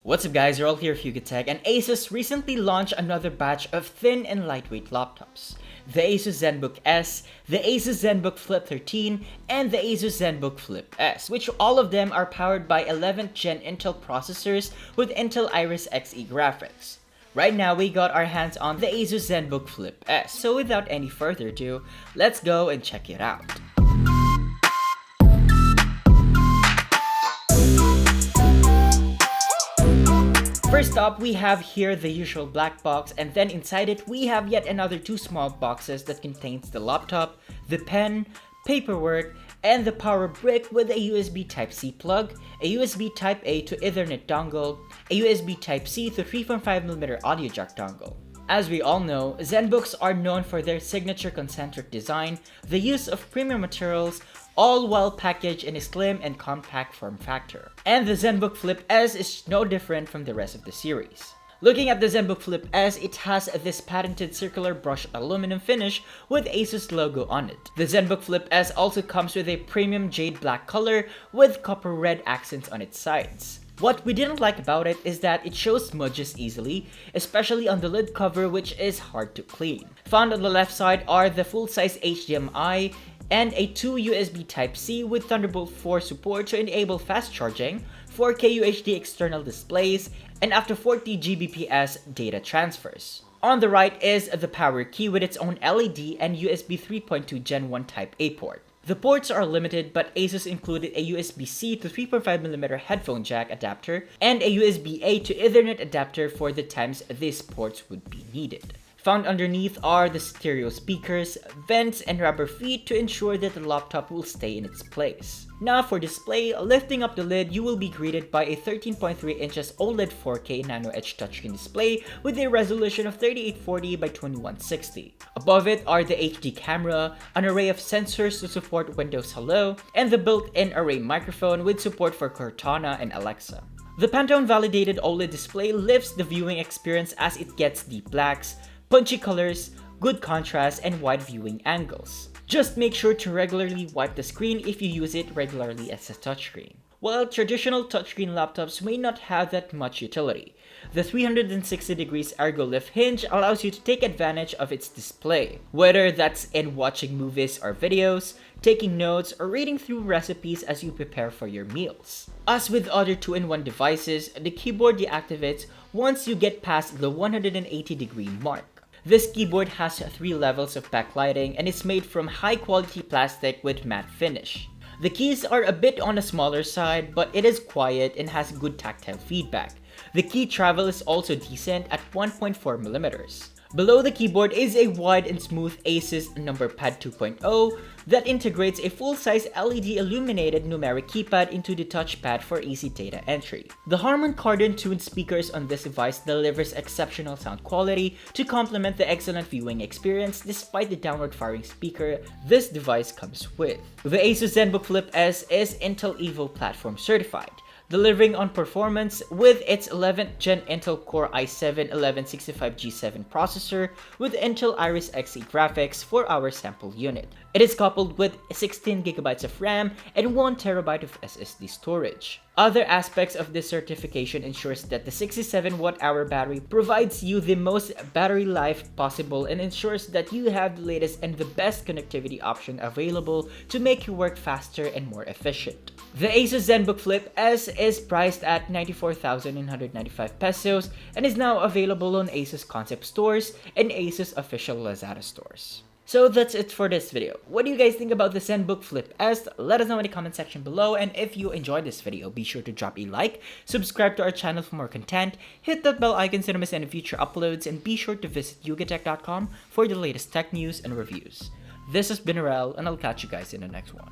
What's up guys, Earl here, Tech, and ASUS recently launched another batch of thin and lightweight laptops. The ASUS ZenBook S, the ASUS ZenBook Flip 13, and the ASUS ZenBook Flip S, which all of them are powered by 11th gen Intel processors with Intel Iris Xe graphics. Right now we got our hands on the ASUS ZenBook Flip S, so without any further ado, let's go and check it out. First up, we have here the usual black box, and then inside it we have yet another two small boxes that contains the laptop, the pen, paperwork, and the power brick with a USB Type-C plug, a USB Type-A to Ethernet dongle, a USB Type-C to 3.5mm audio jack dongle. As we all know, ZenBooks are known for their signature concentric design, the use of premium materials, all while packaged in a slim and compact form factor. And the ZenBook Flip S is no different from the rest of the series. Looking at the ZenBook Flip S, it has this patented circular brushed aluminum finish with ASUS logo on it. The ZenBook Flip S also comes with a premium jade black color with copper red accents on its sides. What we didn't like about it is that it shows smudges easily, especially on the lid cover, which is hard to clean. Found on the left side are the full-size HDMI and a 2 USB Type-C with Thunderbolt 4 support to enable fast charging, 4K UHD external displays, and up to 40 Gbps data transfers. On the right is the power key with its own LED and USB 3.2 Gen 1 Type-A port. The ports are limited, but ASUS included a USB-C to 3.5mm headphone jack adapter and a USB-A to Ethernet adapter for the times these ports would be needed. Found underneath are the stereo speakers, vents, and rubber feet to ensure that the laptop will stay in its place. Now for display, lifting up the lid, you will be greeted by a 13.3 inches OLED 4K Nano Edge touchscreen display with a resolution of 3840 by 2160. Above it are the HD camera, an array of sensors to support Windows Hello, and the built-in array microphone with support for Cortana and Alexa. The Pantone validated OLED display lifts the viewing experience as it gets deep blacks, punchy colors, good contrast, and wide viewing angles. Just make sure to regularly wipe the screen if you use it regularly as a touchscreen. While traditional touchscreen laptops may not have that much utility, the 360 degrees ergo lift hinge allows you to take advantage of its display, whether that's in watching movies or videos, taking notes, or reading through recipes as you prepare for your meals. As with other 2-in-1 devices, the keyboard deactivates once you get past the 180-degree mark. This keyboard has 3 levels of backlighting and is made from high-quality plastic with matte finish. The keys are a bit on the smaller side, but it is quiet and has good tactile feedback. The key travel is also decent at 1.4mm. Below the keyboard is a wide and smooth ASUS Numberpad 2.0 that integrates a full-size LED illuminated numeric keypad into the touchpad for easy data entry. The Harman Kardon-tuned speakers on this device delivers exceptional sound quality to complement the excellent viewing experience despite the downward firing speaker this device comes with. The ASUS ZenBook Flip S is Intel Evo platform certified, delivering on performance with its 11th gen Intel Core i7-1165G7 processor with Intel Iris Xe graphics for our sample unit. It is coupled with 16GB of RAM and 1TB of SSD storage. Other aspects of this certification ensures that the 67Wh battery provides you the most battery life possible and ensures that you have the latest and the best connectivity option available to make your work faster and more efficient. The ASUS ZenBook Flip S is priced at 94,995 pesos and is now available on ASUS concept stores and ASUS official Lazada stores. So that's it for this video. What do you guys think about the ZenBook Flip S? Let us know in the comment section below, and if you enjoyed this video, be sure to drop a like, subscribe to our channel for more content, hit that bell icon so to miss any future uploads, and be sure to visit yugatech.com for the latest tech news and reviews. This has been Arel, and I'll catch you guys in the next one.